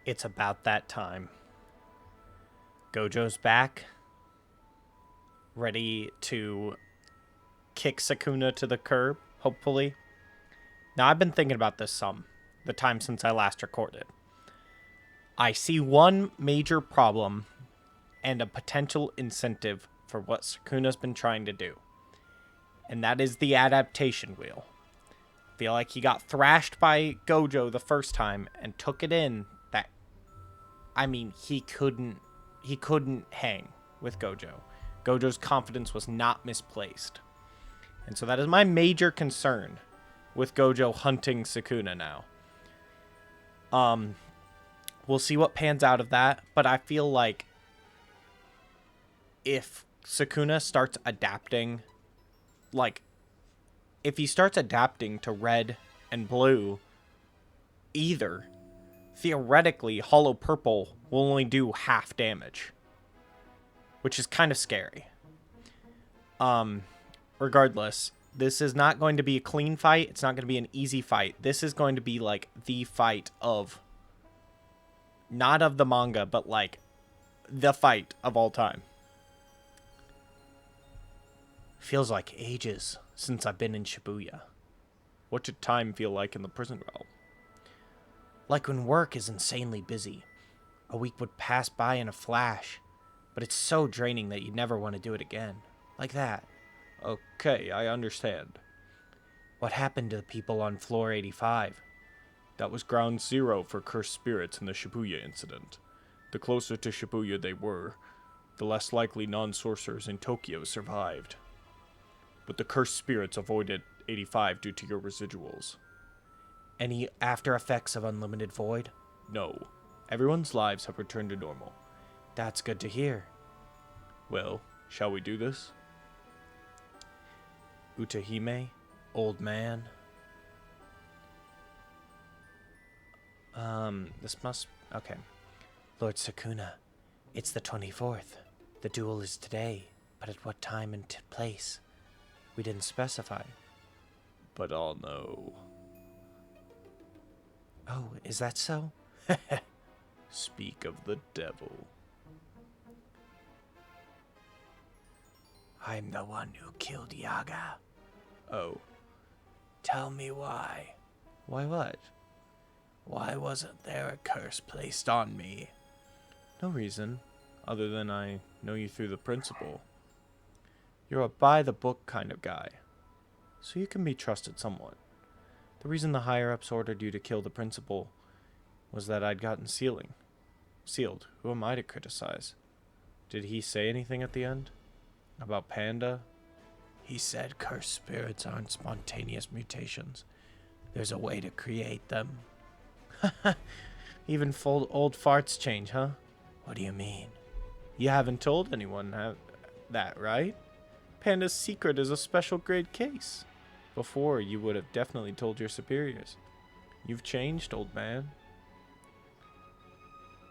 It's about that time. Gojo's back, ready to kick Sukuna to the curb, hopefully. Now, I've been thinking about this some, the time since I last recorded. I see one major problem and a potential incentive for what Sukuna's been trying to do, and that is the adaptation wheel. I feel like he got thrashed by Gojo the first time and took it in that, I mean, he couldn't hang with Gojo. Gojo's confidence was not misplaced. And so that is my major concern with Gojo hunting Sukuna now. We'll see what pans out of that, but I feel like if Sukuna starts adapting, like, if he starts adapting to red and blue, either, theoretically, Hollow Purple will only do half damage, which is kind of scary. Regardless, this is not going to be a clean fight. It's not going to be an easy fight. This is going to be, like, the fight of, not of the manga, but, like, the fight of all time. Feels like ages since I've been in Shibuya. What did time feel like in the prison realm? Like when work is insanely busy. A week would pass by in a flash, but it's so draining that you never want to do it again. Like that. Okay, I understand. What happened to the people on floor 85? That was ground zero for cursed spirits in the Shibuya incident. The closer to Shibuya they were, the less likely non-sorcerers in Tokyo survived. But the cursed spirits avoided 85 due to your residuals. Any after effects of Unlimited Void? No. Everyone's lives have returned to normal. That's good to hear. Well, shall we do this? Urahime, old man. This must... Okay. Lord Sukuna, it's the 24th. The duel is today, but at what time and place? We didn't specify. But I'll know. Oh, is that so? Speak of the devil. I'm the one who killed Yaga. Oh. Tell me why. Why what? Why wasn't there a curse placed on me? No reason, other than I know you through the principal. You're a by-the-book kind of guy, so you can be trusted somewhat. The reason the higher-ups ordered you to kill the principal was that I'd gotten sealed. Who am I to criticize? Did he say anything at the end? About Panda? He said cursed spirits aren't spontaneous mutations. There's a way to create them. Even old farts change, huh? What do you mean? You haven't told anyone that, right? Panda's secret is a special grade case. Before, you would have definitely told your superiors. You've changed, old man.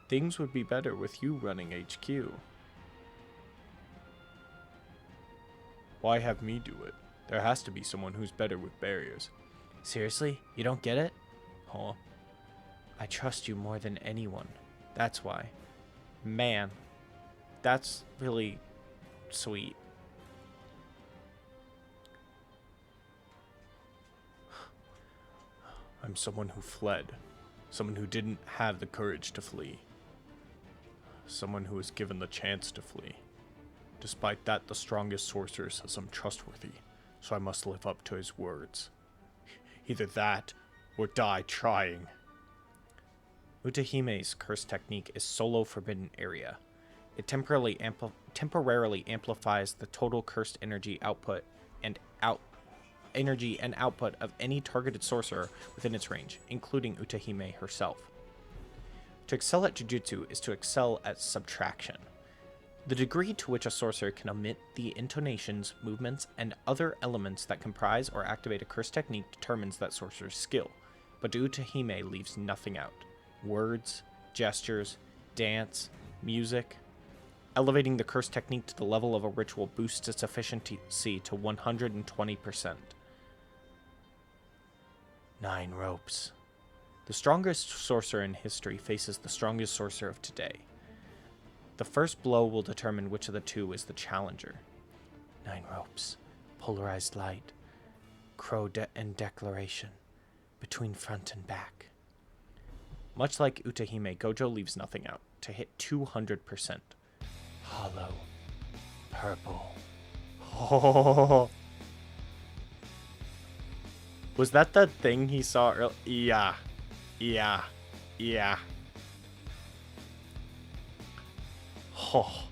Things would be better with you running HQ. Why have me do it? There has to be someone who's better with barriers. Seriously? You don't get it? Huh? I trust you more than anyone. That's why. Man, that's really sweet. I'm someone who fled. Someone who didn't have the courage to flee. Someone who was given the chance to flee. Despite that, the strongest sorcerer says I'm trustworthy, so I must live up to his words. Either that, or die trying. Utahime's curse technique is Solo Forbidden Area. It temporarily amplifies the total cursed energy output and output of any targeted sorcerer within its range, including Urahime herself. To excel at Jujutsu is to excel at subtraction. The degree to which a sorcerer can omit the intonations, movements, and other elements that comprise or activate a curse technique determines that sorcerer's skill, but Urahime leaves nothing out. Words, gestures, dance, music. Elevating the curse technique to the level of a ritual boosts its efficiency to 120%. 9 ropes. The strongest sorcerer in history faces the strongest sorcerer of today. The first blow will determine which of the two is the challenger. 9 ropes, polarized light, crow and declaration, between front and back. Much like Urahime, Gojo leaves nothing out to hit 200%. Hollow, purple. Oh. Was that the thing he saw earlier? Yeah. Oh.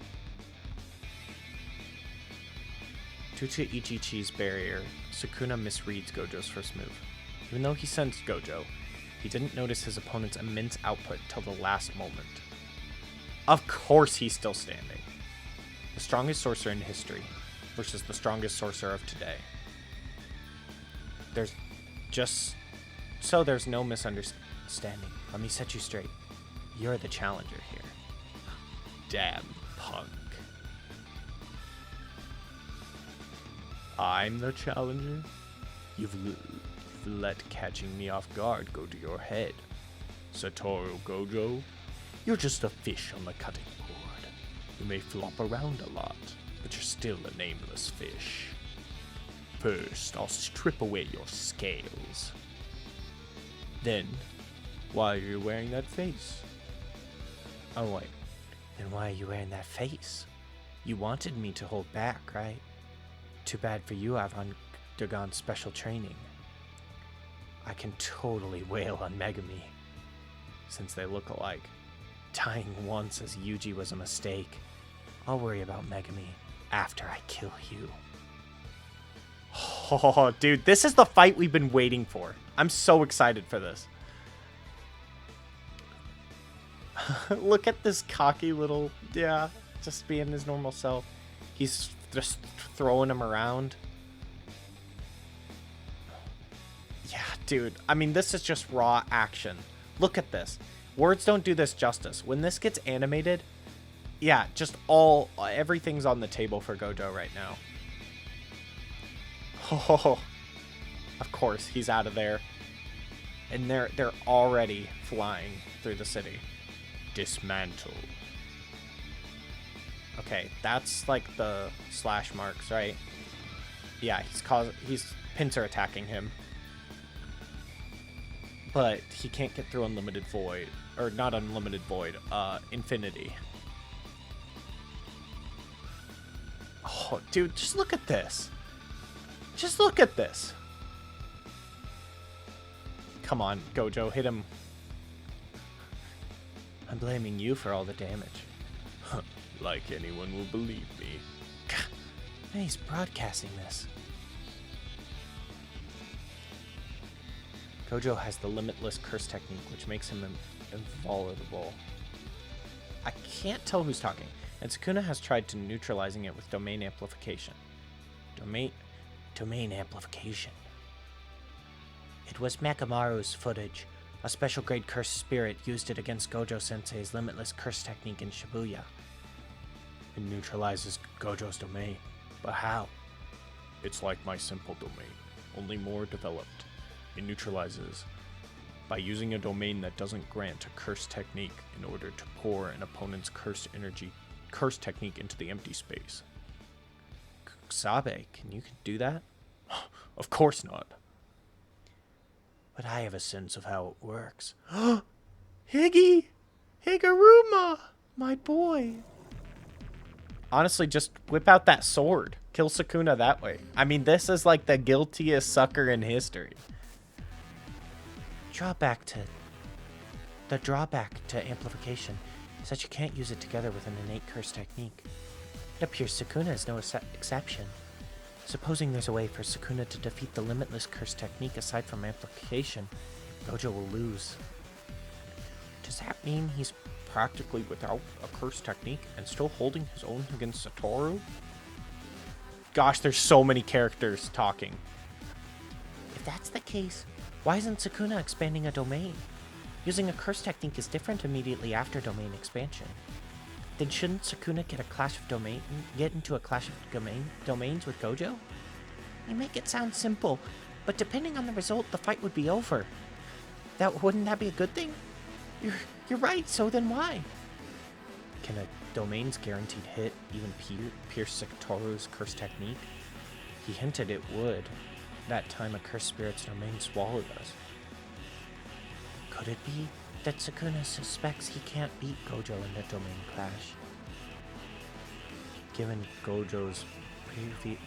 Due to Ichichi's barrier, Sukuna misreads Gojo's first move. Even though he sensed Gojo, he didn't notice his opponent's immense output till the last moment. Of course he's still standing. The strongest sorcerer in history versus the strongest sorcerer of today. There's no misunderstanding. Let me set you straight. You're the challenger here. Damn punk. I'm the challenger? You've let catching me off guard go to your head. Satoru Gojo, you're just a fish on the cutting board. You may flop around a lot, but you're still a nameless fish. First, I'll strip away your scales. Then, why are you wearing that face? Oh wait, then why are you wearing that face? You wanted me to hold back, right? Too bad for you, I've undergone special training. I can totally wail on Megami, since they look alike. Dying once as Yuji was a mistake. I'll worry about Megami after I kill you. Oh, dude, this is the fight we've been waiting for. I'm so excited for this. Look at this cocky little, just being his normal self. He's just throwing him around. Yeah, dude. I mean, this is just raw action. Look at this. Words don't do this justice. When this gets animated, yeah, just everything's on the table for Gojo right now. Oh, of course, he's out of there. And they're already flying through the city. Dismantle. Okay, that's like the slash marks, right? Yeah, he's pincer attacking him. But he can't get through unlimited void, or not unlimited void, infinity. Oh, dude, just look at this. Just look at this. Come on, Gojo, hit him. I'm blaming you for all the damage. Like anyone will believe me. Man, he's broadcasting this. Gojo has the limitless curse technique, which makes him invulnerable. I can't tell who's talking, and Sukuna has tried to neutralizing it with domain amplification. Domain amplification. It was Makamaru's footage. A special grade cursed spirit used it against Gojo-sensei's limitless curse technique in Shibuya. It neutralizes Gojo's domain. But how? It's like my simple domain, only more developed. It neutralizes by using a domain that doesn't grant a curse technique in order to pour an opponent's curse technique into the empty space. Kusabe, can you do that? Of course not. But I have a sense of how it works. Higuruma, my boy. Honestly, just whip out that sword. Kill Sukuna that way. I mean, this is like the guiltiest sucker in history. The drawback to amplification is that you can't use it together with an innate curse technique. It appears Sukuna is no exception. Supposing there's a way for Sukuna to defeat the limitless curse technique aside from amplification, Gojo will lose. Does that mean he's practically without a curse technique and still holding his own against Satoru? Gosh, there's so many characters talking. If that's the case, why isn't Sukuna expanding a domain? Using a curse technique is different immediately after domain expansion. Then shouldn't Sukuna get into a clash of domains with Gojo? You make it sound simple, but depending on the result, the fight would be over. Wouldn't that be a good thing? You're right, so then why? Can a domain's guaranteed hit even pierce Satoru's curse technique? He hinted it would. That time a cursed spirit's domain swallowed us. Could it be that Sukuna suspects he can't beat Gojo in the domain clash? Given Gojo's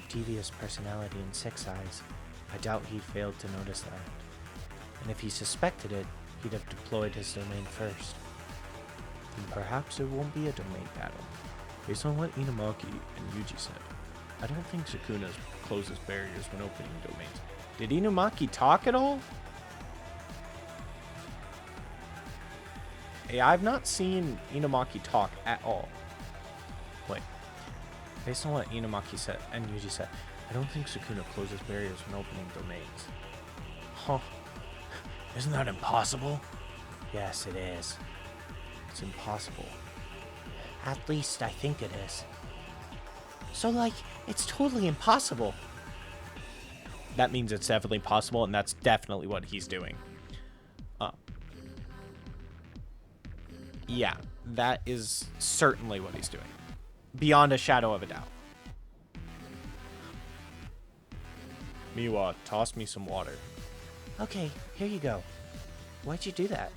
devious personality and six eyes, I doubt he failed to notice that. And if he suspected it, he'd have deployed his domain first. And perhaps it won't be a domain battle. Based on what Inumaki and Yuji said, I don't think Sukuna closes barriers when opening domains. Did Inumaki talk at all? Hey, I've not seen Inumaki talk at all. Wait. Based on what Inumaki said and Yuji said, I don't think Sukuna closes barriers when opening domains. Huh. Isn't that impossible? Yes, it is. It's impossible. At least I think it is. So, like, it's totally impossible. That means it's definitely possible, and that's definitely what he's doing. Yeah, that is certainly what he's doing. Beyond a shadow of a doubt. Miwa, toss me some water. Okay, here you go. Why'd you do that?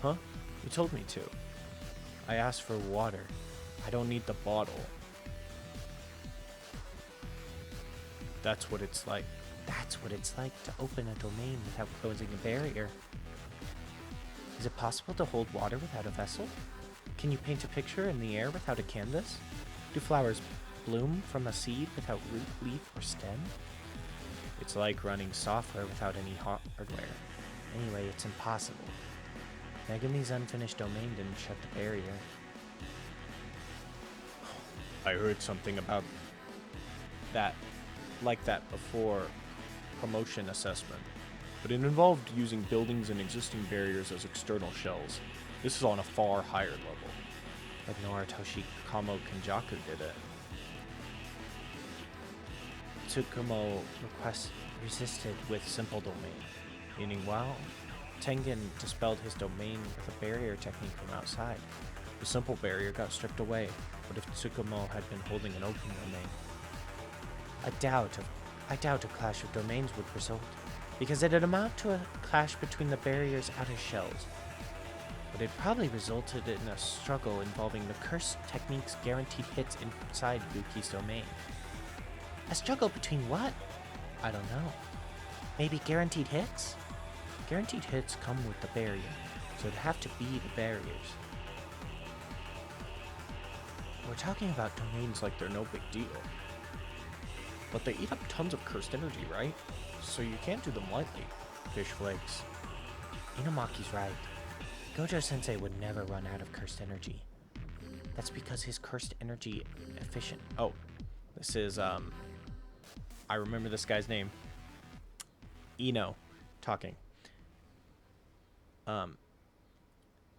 Huh? You told me to. I asked for water. I don't need the bottle. That's what it's like. That's what it's like to open a domain without closing a barrier. Is it possible to hold water without a vessel? Can you paint a picture in the air without a canvas? Do flowers bloom from a seed without root, leaf, or stem? It's like running software without any hardware. Anyway, it's impossible. Megami's unfinished domain didn't shut the barrier. I heard something about that, like that before promotion assessment, but it involved using buildings and existing barriers as external shells. This is on a far higher level. Like Noritoshi Kamo Kenjaku did it. Tsukumo resisted with simple domain, meaning while Tengen dispelled his domain with a barrier technique from outside, the simple barrier got stripped away. What if Tsukumo had been holding an open domain? I doubt a clash of domains would result, because it'd amount to a clash between the barrier's outer shells. But it probably resulted in a struggle involving the curse technique's guaranteed hits inside Yuki's domain. A struggle between what? I don't know. Maybe guaranteed hits? Guaranteed hits come with the barrier, so it'd have to be the barriers. We're talking about domains like they're no big deal. But they eat up tons of cursed energy, right? So you can't do them lightly. Fish flakes. Inumaki's right. Gojo-sensei would never run out of cursed energy. That's because his cursed energy efficient... Oh, this is, I remember this guy's name. Ino talking.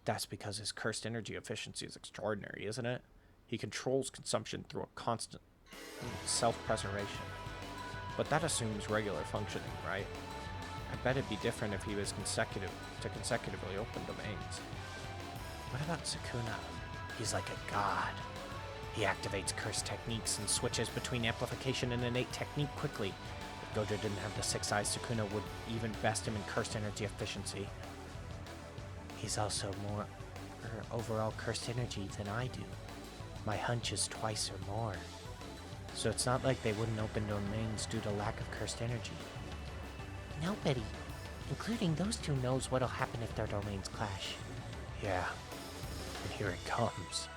That's because his cursed energy efficiency is extraordinary, isn't it? He controls consumption through a constant self-preservation. But that assumes regular functioning, right? I bet it'd be different if he was consecutively open domains. What about Sukuna? He's like a god. He activates curse techniques and switches between amplification and innate technique quickly. If Gojo didn't have the six eyes, Sukuna would even best him in cursed energy efficiency. He's also more overall cursed energy than I do. My hunch is twice or more. So it's not like they wouldn't open domains due to lack of cursed energy. Nobody, including those two, knows what'll happen if their domains clash. Yeah, and here it comes.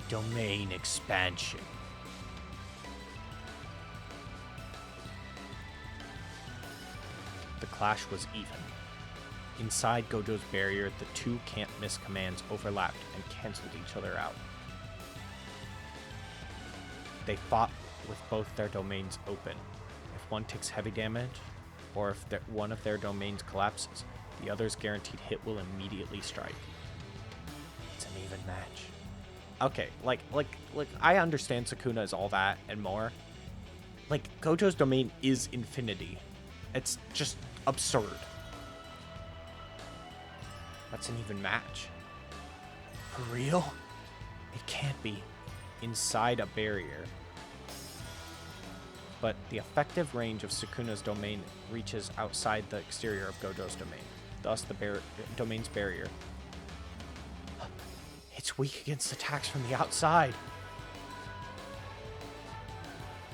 Domain expansion. The clash was even. Inside Gojo's barrier, the two can't-miss commands overlapped and canceled each other out. They fought with both their domains open. If one takes heavy damage, or if one of their domains collapses, the other's guaranteed hit will immediately strike. It's an even match. Okay, like I understand Sukuna is all that and more. Like, Gojo's domain is infinity. It's just absurd. That's an even match. For real? It can't be. Inside a barrier. But the effective range of Sukuna's domain reaches outside the exterior of Gojo's domain. Thus, the domain's barrier. It's weak against attacks from the outside.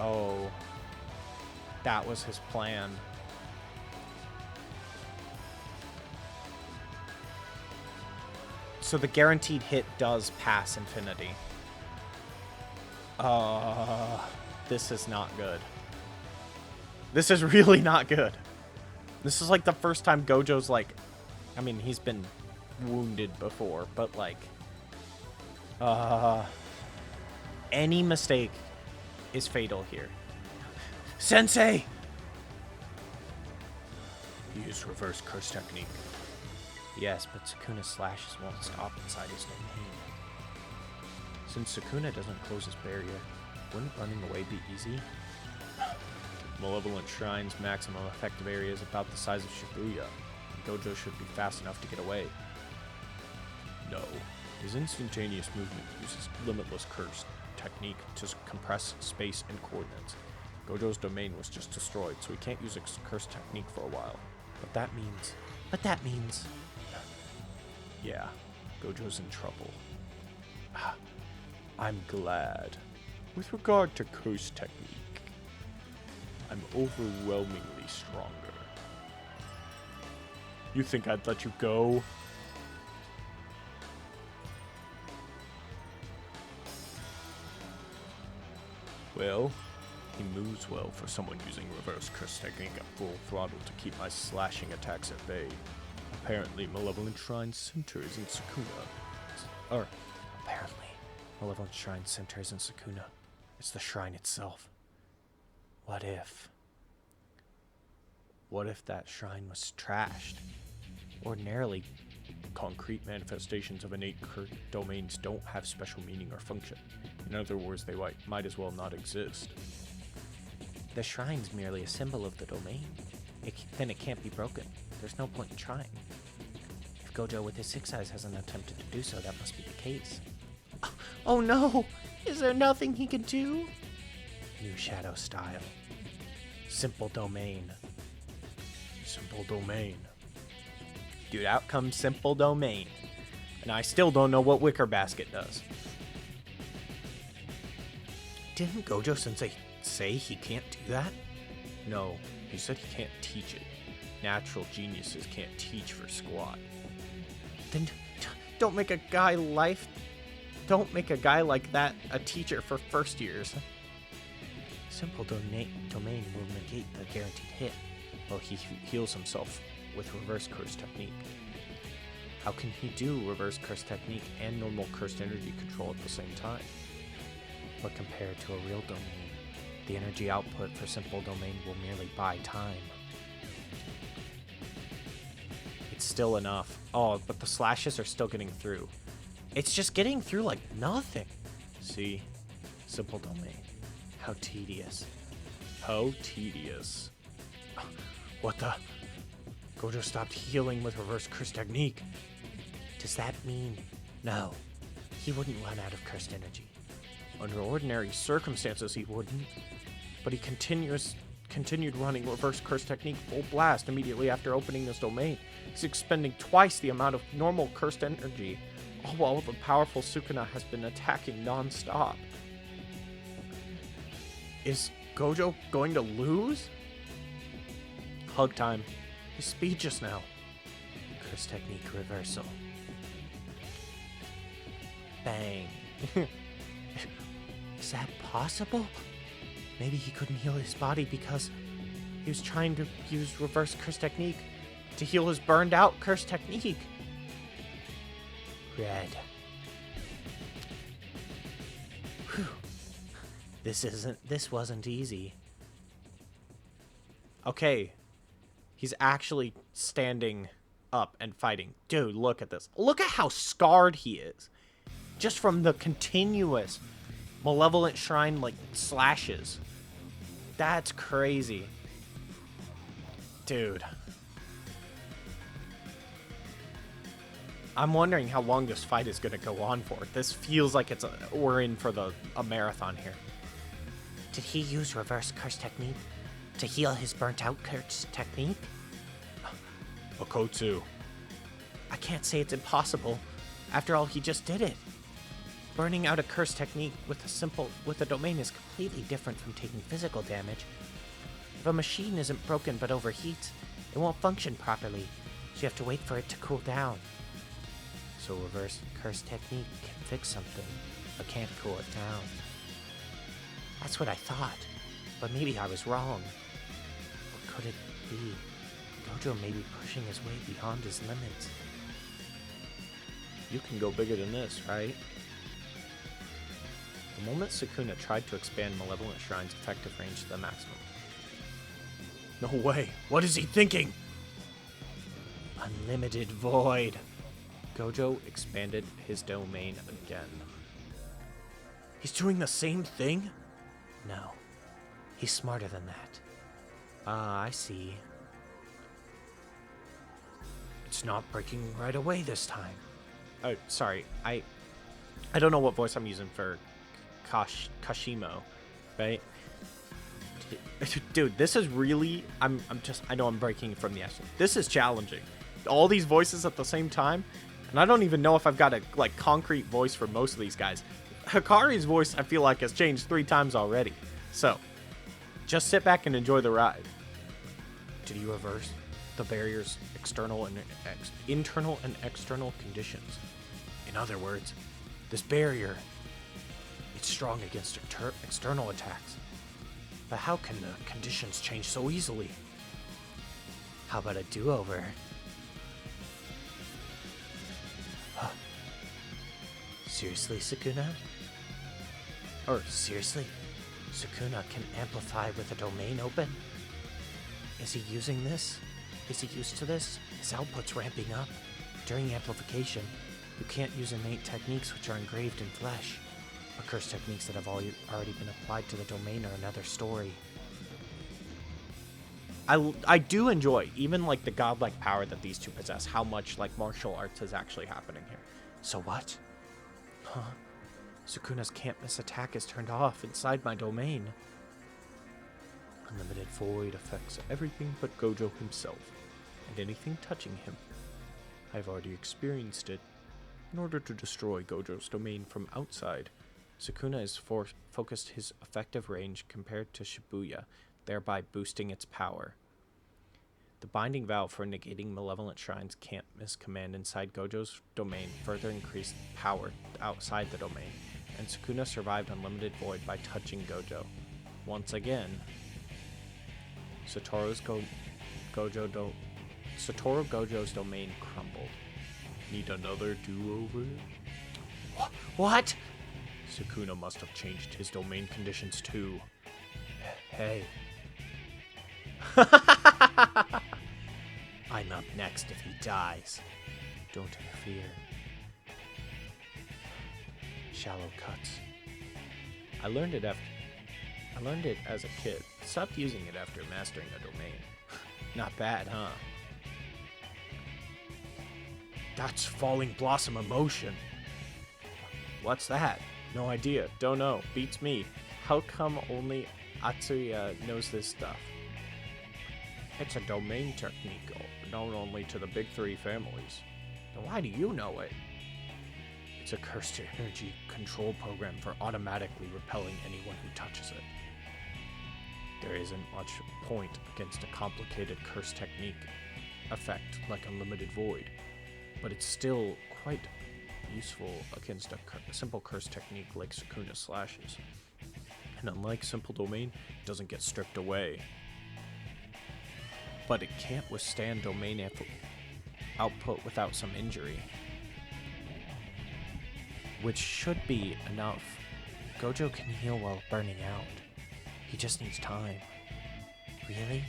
Oh. That was his plan. So the guaranteed hit does pass infinity. This is not good. This is really not good. This is like the first time Gojo's like... I mean, he's been wounded before, but like... any mistake is fatal here. Sensei! Use reverse curse technique. Yes, but Sukuna's slashes won't stop inside his domain. Since Sukuna doesn't close his barrier, wouldn't running away be easy? Malevolent Shrine's maximum effective area is about the size of Shibuya, and Gojo should be fast enough to get away. No. His instantaneous movement uses limitless curse technique to compress space and coordinates. Gojo's domain was just destroyed, so he can't use curse technique for a while. But that means... Yeah, Gojo's in trouble. I'm glad. With regard to curse technique, I'm overwhelmingly stronger. You think I'd let you go? Well, he moves well for someone using reverse curse technique at full throttle to keep my slashing attacks at bay. Apparently, Malevolent Shrine's center is in Sukuna. Apparently, Malevolent Shrine's center is in Sukuna. It's the shrine itself. What if that shrine was trashed? Ordinarily, concrete manifestations of innate domains don't have special meaning or function. In other words, they might as well not exist. The shrine's merely a symbol of the domain. Then it can't be broken. There's no point in trying. If Gojo with his 6 eyes hasn't attempted to do so, that must be the case. Oh no! Is there nothing he can do? New shadow style. Simple domain. Simple domain. Dude, out comes simple domain. And I still don't know what Wicker Basket does. Didn't Gojo Sensei say he can't do that? No, he said he can't teach it. Natural geniuses can't teach for squat. Then don't make a guy like that a teacher for first years. Simple domain will negate the guaranteed hit, while he heals himself with reverse curse technique. How can he do reverse curse technique and normal cursed energy control at the same time? But compared to a real domain, the energy output for simple domain will merely buy time. It's still enough. Oh, but the slashes are still getting through. It's just getting through like nothing. See? Simple domain. How tedious. How tedious. What the? Gojo stopped healing with reverse curse technique. Does that mean... No. He wouldn't run out of cursed energy. Under ordinary circumstances, he wouldn't. But he continued running reverse curse technique full blast immediately after opening this domain. He's expending twice the amount of normal cursed energy, all while the powerful Sukuna has been attacking non-stop. Is Gojo going to lose? Hug time. His speed just now. Curse technique reversal. Bang. Is that possible? Maybe he couldn't heal his body because he was trying to use reverse curse technique to heal his burned out curse technique. Red. Whew. This wasn't easy. Okay. He's actually standing up and fighting. Dude, look at this. Look at how scarred he is. Just from the continuous Malevolent Shrine, like, slashes. That's crazy. Dude. I'm wondering how long this fight is going to go on for. This feels like we're in for a marathon here. Did he use reverse curse technique to heal his burnt out curse technique? Okotsu. I can't say it's impossible. After all, he just did it. Burning out a curse technique with a domain is completely different from taking physical damage. If a machine isn't broken but overheats, it won't function properly, so you have to wait for it to cool down. So reverse curse technique can fix something, but can't cool it down. That's what I thought, but maybe I was wrong. What could it be? Gojo may be pushing his way beyond his limits. You can go bigger than this, right? The moment Sukuna tried to expand Malevolent Shrine's effective range to the maximum. No way! What is he thinking? Unlimited Void! Gojo expanded his domain again. He's doing the same thing? No. He's smarter than that. Ah, I see. It's not breaking right away this time. Oh, sorry. I don't know what voice I'm using for Kashimo, right? Dude, this is really... I know I'm breaking from the action. This is challenging. All these voices at the same time, and I don't even know if I've got a, concrete voice for most of these guys. Hikari's voice, I feel like, has changed 3 times already. So, just sit back and enjoy the ride. Did you reverse the barrier's internal and external conditions? In other words, this barrier, it's strong against external attacks. But how can the conditions change so easily? How about a do-over? Huh. Seriously, Sukuna? Or seriously? Sukuna can amplify with a domain open? Is he using this? Is he used to this? His output's ramping up. During amplification, you can't use innate techniques which are engraved in flesh. But curse techniques that have already been applied to the domain are another story. I do enjoy, even the godlike power that these two possess, how much martial arts is actually happening here. So what? Huh? Sukuna's can't miss attack is turned off inside my domain. Unlimited Void affects everything but Gojo himself, and anything touching him. I've already experienced it. In order to destroy Gojo's domain from outside, Sukuna has focused his effective range compared to Shibuya, thereby boosting its power. The binding valve for negating Malevolent Shrine's can't miss command inside Gojo's domain further increased power outside the domain, and Sukuna survived Unlimited Void by touching Gojo. Once again, Satoru Gojo's domain crumbled. Need another do-over? What? Sukuna must have changed his domain conditions too. Hey. I'm up next if he dies. Don't interfere. Shallow cuts. I learned it as a kid. Stopped using it after mastering a domain. Not bad, huh? That's Falling Blossom Emotion. What's that? No idea. Don't know. Beats me. How come only Atsuya knows this stuff? It's a domain technique known only to the big 3 families. Then why do you know it? It's a cursed energy control program for automatically repelling anyone who touches it. There isn't much point against a complicated curse technique effect like Unlimited Void, but it's still quite useful against a simple curse technique like Sukuna Slashes. And unlike Simple Domain, it doesn't get stripped away. But it can't withstand domain output without some injury. Which should be enough. Gojo can heal while burning out. He just needs time. Really?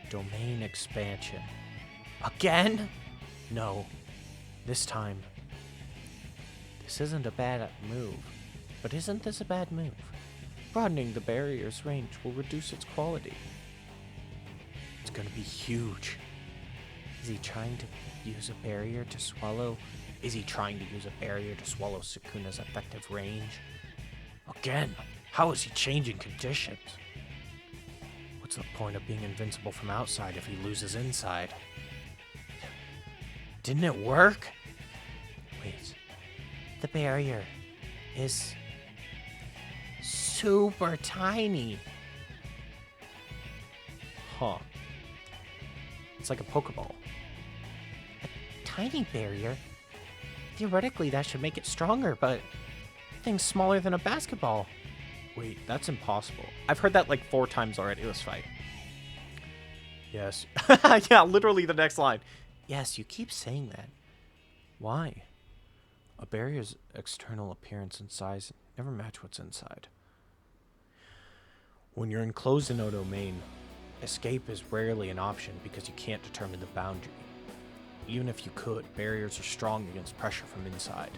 Domain expansion. Again? No. This time. This isn't a bad move. But isn't this a bad move? Broadening the barrier's range will reduce its quality. It's gonna be huge. Is he trying to use a barrier to swallow? Is he trying to use a barrier to swallow Sukuna's effective range? Again, how is he changing conditions? What's the point of being invincible from outside if he loses inside? Didn't it work? Wait. The barrier is super tiny. Huh. It's like a Pokeball. A tiny barrier? Theoretically, that should make it stronger, but the thing's smaller than a basketball. Wait, that's impossible. I've heard that like 4 times already this fight. Yes. Yeah, literally the next line. Yes, you keep saying that. Why? A barrier's external appearance and size never match what's inside. When you're enclosed in a domain, escape is rarely an option because you can't determine the boundary. Even if you could, barriers are strong against pressure from inside.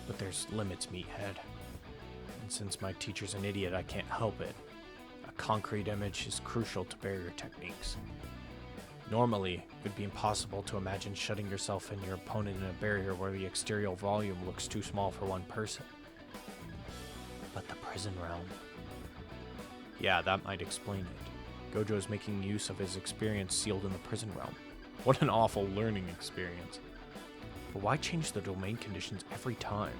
But there's limits, meathead. And since my teacher's an idiot, I can't help it. A concrete image is crucial to barrier techniques. Normally, it would be impossible to imagine shutting yourself and your opponent in a barrier where the exterior volume looks too small for one person. But the prison realm... Yeah, that might explain it. Gojo is making use of his experience sealed in the prison realm. What an awful learning experience. But why change the domain conditions every time?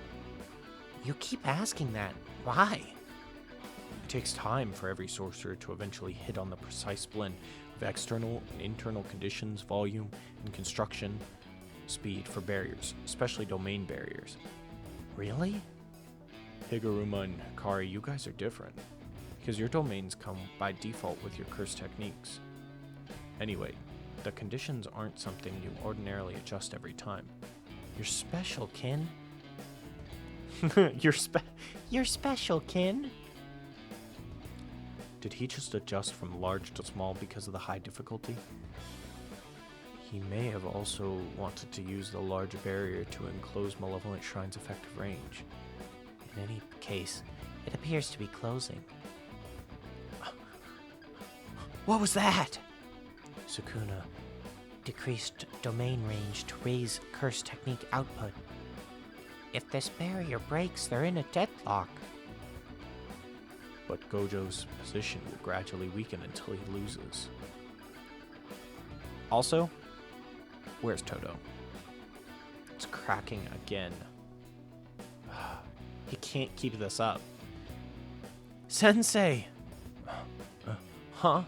You keep asking that. Why? It takes time for every sorcerer to eventually hit on the precise blend of external and internal conditions, volume, and construction speed for barriers, especially domain barriers. Really? Higuruma and Kari, you guys are different, because your domains come by default with your curse techniques. Anyway, the conditions aren't something you ordinarily adjust every time. You're special, kin. You're special, kin. Did he just adjust from large to small because of the high difficulty? He may have also wanted to use the large barrier to enclose Malevolent Shrine's effective range. In any case, it appears to be closing. What was that? Sukuna. Decreased domain range to raise curse technique output. If this barrier breaks, they're in a deadlock. But Gojo's position will gradually weaken until he loses. Also, where's Todo? It's cracking again. He can't keep this up. Sensei! Huh?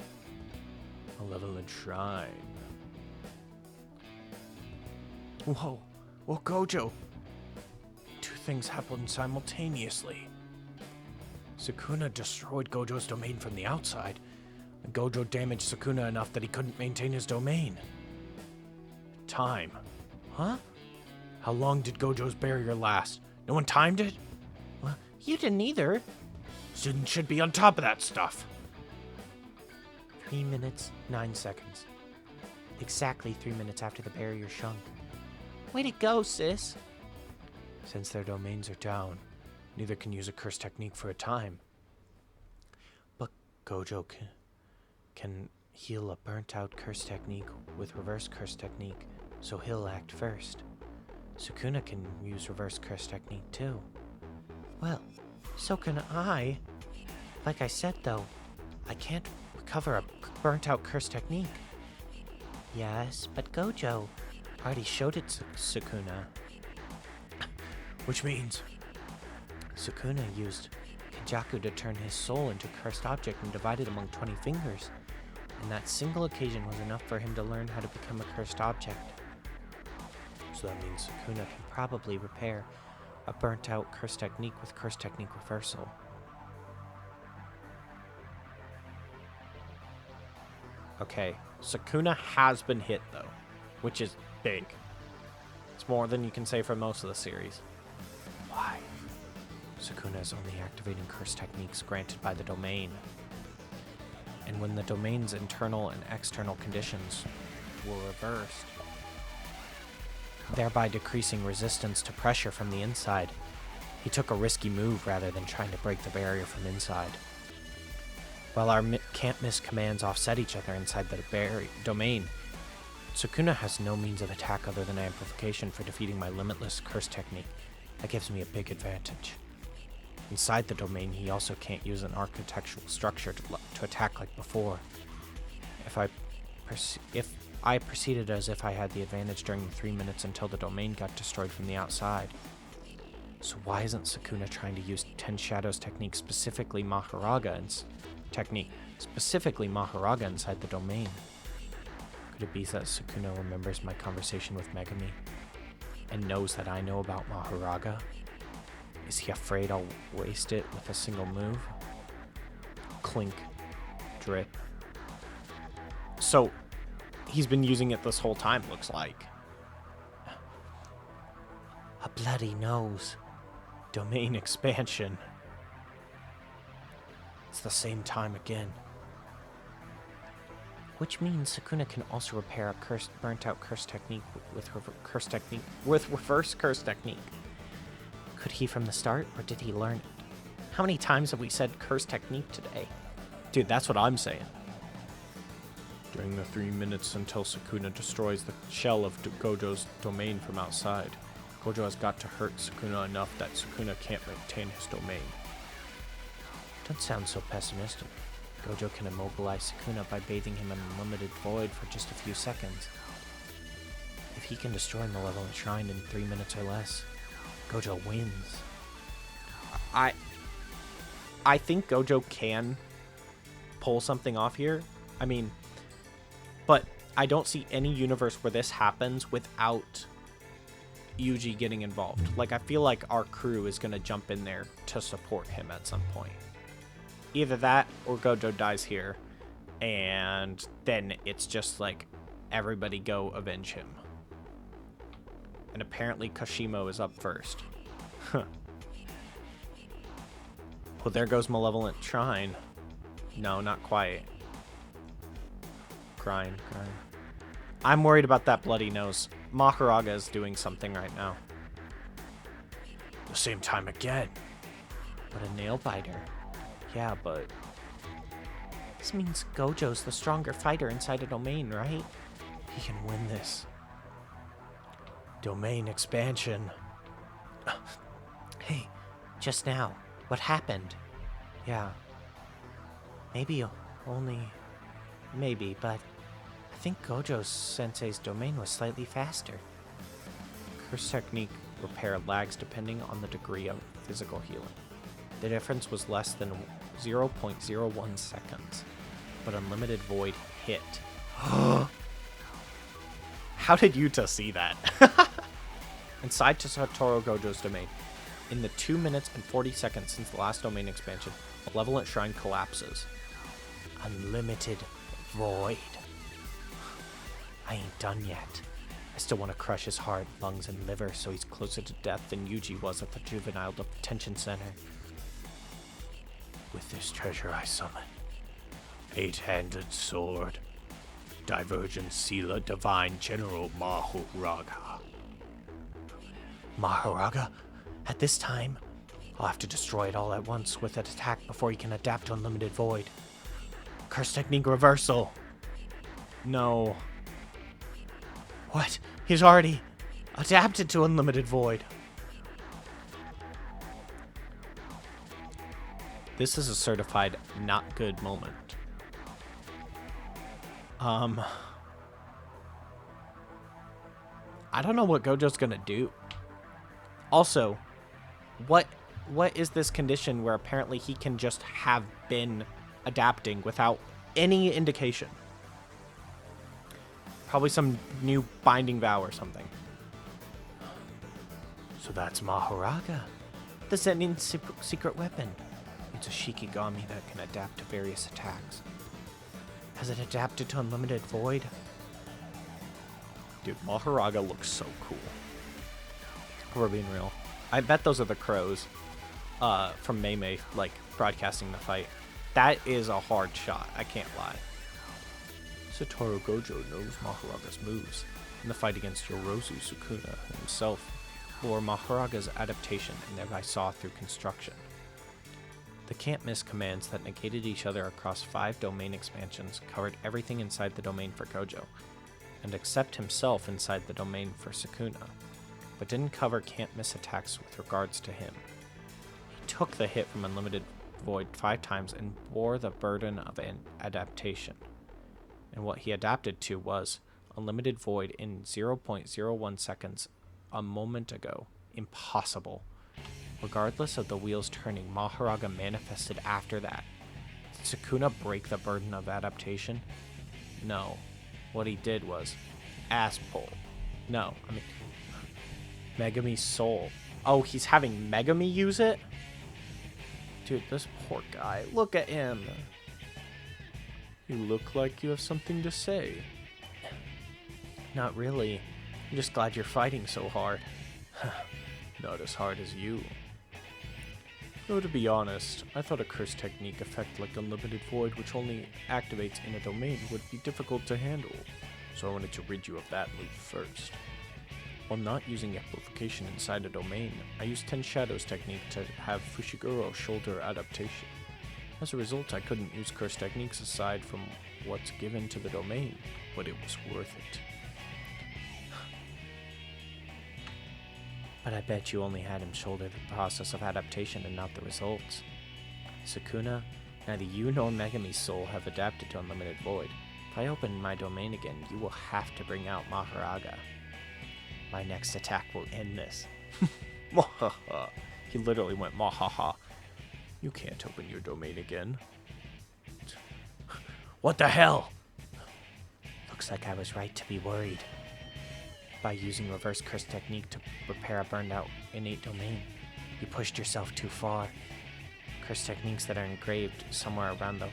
Malevolent Shrine. Whoa, Gojo! 2 things happened simultaneously. Sukuna destroyed Gojo's domain from the outside, and Gojo damaged Sukuna enough that he couldn't maintain his domain. Time. Huh? How long did Gojo's barrier last? No one timed it? Well, you didn't either. Students should be on top of that stuff. 3 minutes, 9 seconds. Exactly 3 minutes after the barrier shrunk. Way to go, sis. Since their domains are down, neither can use a curse technique for a time. But Gojo can heal a burnt-out curse technique with reverse curse technique, so he'll act first. Sukuna can use reverse curse technique too. Well, so can I. Like I said though, I can't recover a burnt-out curse technique. Yes, but Gojo already showed it to Sukuna. Which means Sukuna used Kenjaku to turn his soul into a cursed object and divide it among 20 fingers. And that single occasion was enough for him to learn how to become a cursed object. So that means Sukuna can probably repair a burnt-out curse technique with curse technique reversal. Okay, Sukuna has been hit though, which is big. It's more than you can say for most of the series. Why? Sukuna is only activating curse techniques granted by the domain. And when the domain's internal and external conditions were reversed, thereby decreasing resistance to pressure from the inside, he took a risky move rather than trying to break the barrier from inside. While our can't-miss commands offset each other inside the domain, Sukuna has no means of attack other than amplification for defeating my limitless curse technique. That gives me a big advantage. Inside the domain, he also can't use an architectural structure to attack like before. If I proceeded as if I had the advantage during the 3 minutes until the domain got destroyed from the outside. So why isn't Sukuna trying to use Ten Shadows technique, specifically Maharaga inside the domain? Could it be that Sukuna remembers my conversation with Megami and knows that I know about Maharaga? Is he afraid I'll waste it with a single move? Clink. Drip. So, he's been using it this whole time, looks like. A bloody nose. Domain expansion. It's the same time again. Which means Sukuna can also repair a burnt-out curse technique with reverse curse technique. Could he from the start, or did he learn it? How many times have we said curse technique today? Dude, that's what I'm saying. During the 3 minutes until Sukuna destroys the shell of Gojo's domain from outside, Gojo has got to hurt Sukuna enough that Sukuna can't maintain his domain. Don't sound so pessimistic. Gojo can immobilize Sukuna by bathing him in a limited void for just a few seconds. If he can destroy Malevolent Shrine in 3 minutes or less, Gojo wins. I think Gojo can pull something off here. I mean, but I don't see any universe where this happens without Yuji getting involved. Like, I feel like our crew is going to jump in there to support him at some point. Either that or Gojo dies here, and then it's just like, everybody go avenge him. And apparently Kashimo is up first. Huh. Well, there goes Malevolent Shrine. No, not quite. Grind. I'm worried about that bloody nose. Maharaga is doing something right now. The same time again. But a nail biter. Yeah, but... This means Gojo's the stronger fighter inside a domain, right? He can win this. Domain expansion. Hey, just now, what happened? Yeah. Maybe maybe, but I think Gojo Sensei's domain was slightly faster. Curse technique repair lags depending on the degree of physical healing. The difference was less than 0.01 seconds, but Unlimited Void hit. How did Yuta see that? Inside Satoru Gojo's domain, in the 2 minutes and 40 seconds since the last domain expansion, Malevolent Shrine collapses. Unlimited Void. I ain't done yet. I still want to crush his heart, lungs, and liver so he's closer to death than Yuji was at the juvenile detention center. With this treasure I summon. 8-handed sword. Divergent Sila Divine General Maharaga. Maharaga? At this time, I'll have to destroy it all at once with an attack before he can adapt to Unlimited Void. Curse technique reversal. No. What? He's already adapted to Unlimited Void. This is a certified not good moment. I don't know what Gojo's gonna do. Also, what is this condition where apparently he can just have been adapting without any indication? Probably some new binding vow or something. So that's Maharaga. The Zenin secret weapon. It's a Shikigami that can adapt to various attacks. Has it adapted to Unlimited Void? Dude, Maharaga looks so cool. We're being real. I bet those are the crows from Mei, like, broadcasting the fight. That is a hard shot, I can't lie. Satoru Gojo knows Maharaga's moves. In the fight against Yorozu, Sukuna himself bore Maharaga's adaptation and thereby saw through construction. The can't-miss commands that negated each other across 5 domain expansions covered everything inside the domain for Gojo. and accept himself inside the domain for Sukuna, but didn't cover can't miss attacks with regards to him. He took the hit from Unlimited Void 5 times and bore the burden of an adaptation. And what he adapted to was Unlimited Void in 0.01 seconds a moment ago. Impossible. Regardless of the wheels turning, Maharaga manifested after that. Did Sukuna break the burden of adaptation? No. What he did was ass pull. No, I mean Megami's soul. Oh, he's having Megami use it? Dude, this poor guy. Look at him. You look like you have something to say. Not really. I'm just glad you're fighting so hard. Not as hard as you. Though to be honest, I thought a curse technique effect like Unlimited Void, which only activates in a domain, would be difficult to handle, so I wanted to rid you of that loop first. While not using amplification inside a domain, I used 10 Shadows technique to have Fushiguro shoulder adaptation. As a result, I couldn't use curse techniques aside from what's given to the domain, but it was worth it. But I bet you only had him shoulder the process of adaptation and not the results. Sukuna, neither you nor Megami's soul have adapted to Unlimited Void. If I open my domain again, you will have to bring out Maharaga. My next attack will end this. Mahaha. He literally went mahaha. You can't open your domain again. What the hell? Looks like I was right to be worried. By using reverse curse technique to repair a burned out innate domain, you pushed yourself too far. Curse techniques that are engraved somewhere around the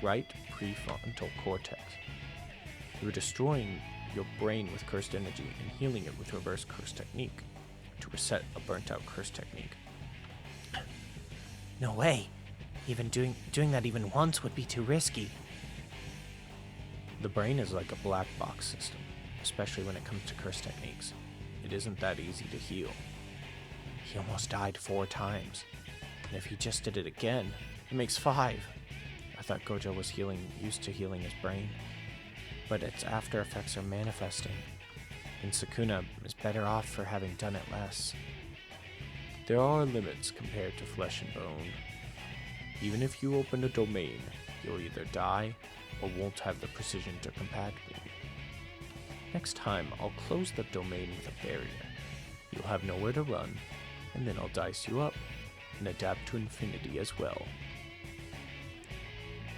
right prefrontal cortex. You were destroying your brain with cursed energy and healing it with reverse curse technique to reset a burnt out curse technique. No way. Even doing that even once would be too risky. The brain is like a black box system, especially when it comes to curse techniques. It isn't that easy to heal. He almost died 4 times, and if he just did it again, it makes 5. I thought Gojo was used to healing his brain, but its after effects are manifesting, and Sukuna is better off for having done it less. There are limits compared to flesh and bone. Even if you open a domain, you'll either die or won't have the precision to combat me. Next time, I'll close the domain with a barrier. You'll have nowhere to run, and then I'll dice you up and adapt to infinity as well.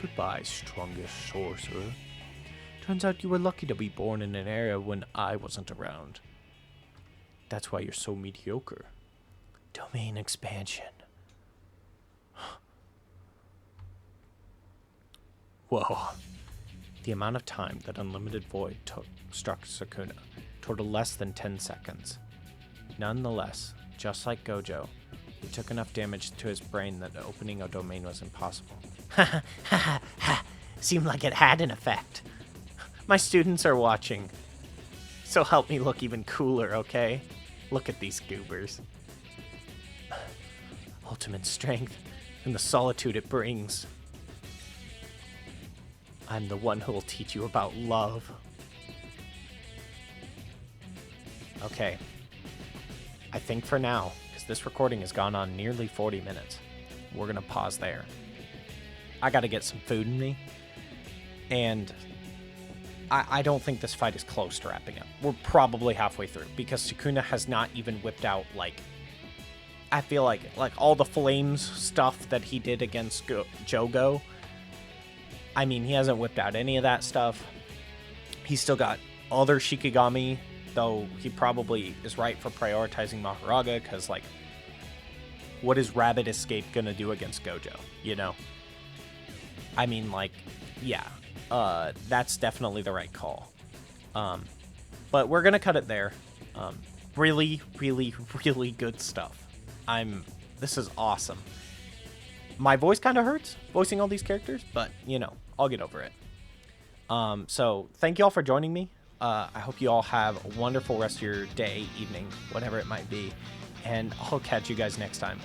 Goodbye, strongest sorcerer. Turns out you were lucky to be born in an era when I wasn't around. That's why you're so mediocre. Domain expansion. Whoa. The amount of time that Unlimited Void struck Sukuna totaled less than 10 seconds. Nonetheless, just like Gojo, he took enough damage to his brain that opening a domain was impossible. Ha ha ha! Seemed like it had an effect. My students are watching, so help me look even cooler, okay? Look at these goobers. Ultimate strength and the solitude it brings. I'm the one who will teach you about love. Okay. I think for now, because this recording has gone on nearly 40 minutes, we're going to pause there. I got to get some food in me. And I don't think this fight is close to wrapping up. We're probably halfway through, because Sukuna has not even whipped out, like... I feel like all the flames stuff that he did against Jogo... I mean, he hasn't whipped out any of that stuff. He's still got other Shikigami, though he probably is right for prioritizing Maharaga, because, like, what is Rabbit Escape gonna do against Gojo, you know? I mean, like, yeah, that's definitely the right call. But we're gonna cut it there. Really, really, really good stuff. This is awesome. My voice kind of hurts voicing all these characters, but, you know, I'll get over it. So thank you all for joining me. I hope you all have a wonderful rest of your day, evening, whatever it might be. And I'll catch you guys next time.